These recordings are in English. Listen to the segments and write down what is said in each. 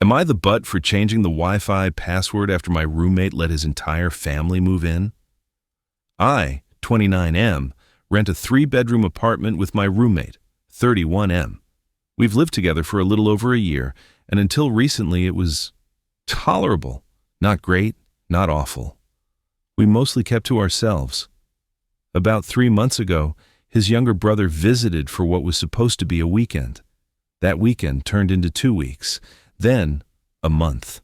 Am I the butt for changing the Wi-Fi password after my roommate let his entire family move in? I, 29M, rent a 3-bedroom apartment with my roommate, 31M. We've lived together for a little over a year, and until recently it was tolerable. Not great, not awful. We mostly kept to ourselves. About 3 months ago, his younger brother visited for what was supposed to be a weekend. That weekend turned into 2 weeks, then a month.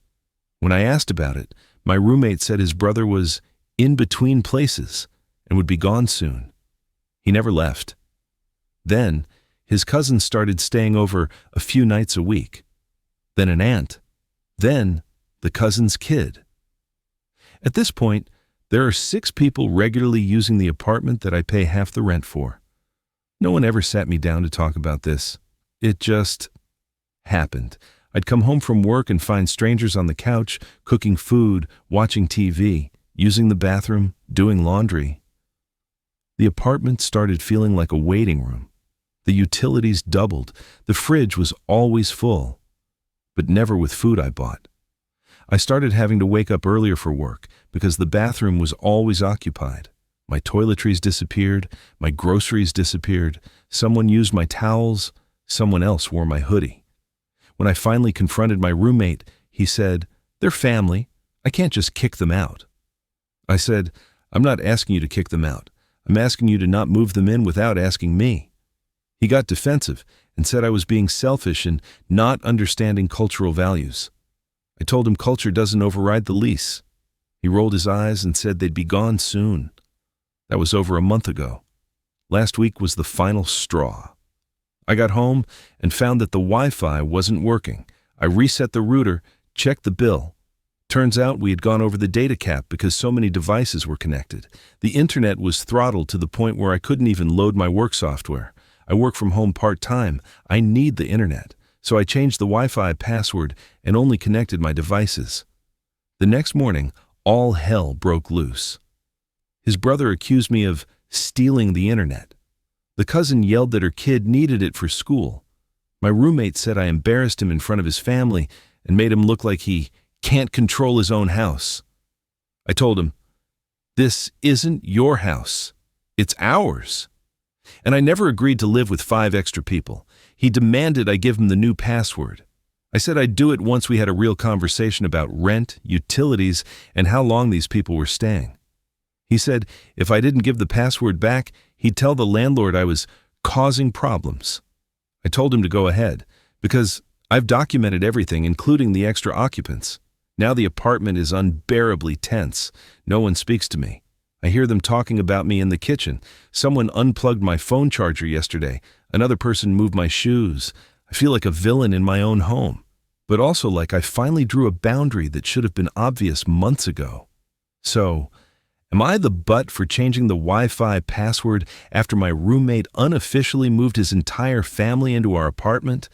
When I asked about it, my roommate said his brother was in between places and would be gone soon. He never left. Then, his cousin started staying over a few nights a week. Then an aunt. Then the cousin's kid. At this point, there are 6 people regularly using the apartment that I pay half the rent for. No one ever sat me down to talk about this. It just happened. I'd come home from work and find strangers on the couch, cooking food, watching TV, using the bathroom, doing laundry. The apartment started feeling like a waiting room. The utilities doubled. The fridge was always full, but never with food I bought. I started having to wake up earlier for work because the bathroom was always occupied. My toiletries disappeared, my groceries disappeared, someone used my towels, someone else wore my hoodie. When I finally confronted my roommate, he said, "They're family. I can't just kick them out." I said, "I'm not asking you to kick them out. I'm asking you to not move them in without asking me." He got defensive and said I was being selfish and not understanding cultural values. I told him culture doesn't override the lease. He rolled his eyes and said they'd be gone soon. That was over a month ago. Last week was the final straw. I got home and found that the Wi-Fi wasn't working. I reset the router, checked the bill. Turns out we had gone over the data cap because so many devices were connected. The internet was throttled to the point where I couldn't even load my work software. I work from home part-time. I need the internet. So I changed the Wi-Fi password and only connected my devices. The next morning, all hell broke loose. His brother accused me of stealing the internet. The cousin yelled that her kid needed it for school. My roommate said I embarrassed him in front of his family and made him look like he can't control his own house. I told him, "This isn't your house. It's ours." And I never agreed to live with 5 extra people. He demanded I give him the new password. I said I'd do it once we had a real conversation about rent, utilities, and how long these people were staying. He said if I didn't give the password back, he'd tell the landlord I was causing problems. I told him to go ahead, because I've documented everything, including the extra occupants. Now the apartment is unbearably tense. No one speaks to me. I hear them talking about me in the kitchen. Someone unplugged my phone charger yesterday. Another person moved my shoes. I feel like a villain in my own home, but also like I finally drew a boundary that should have been obvious months ago. So, am I the butt for changing the Wi-Fi password after my roommate unofficially moved his entire family into our apartment?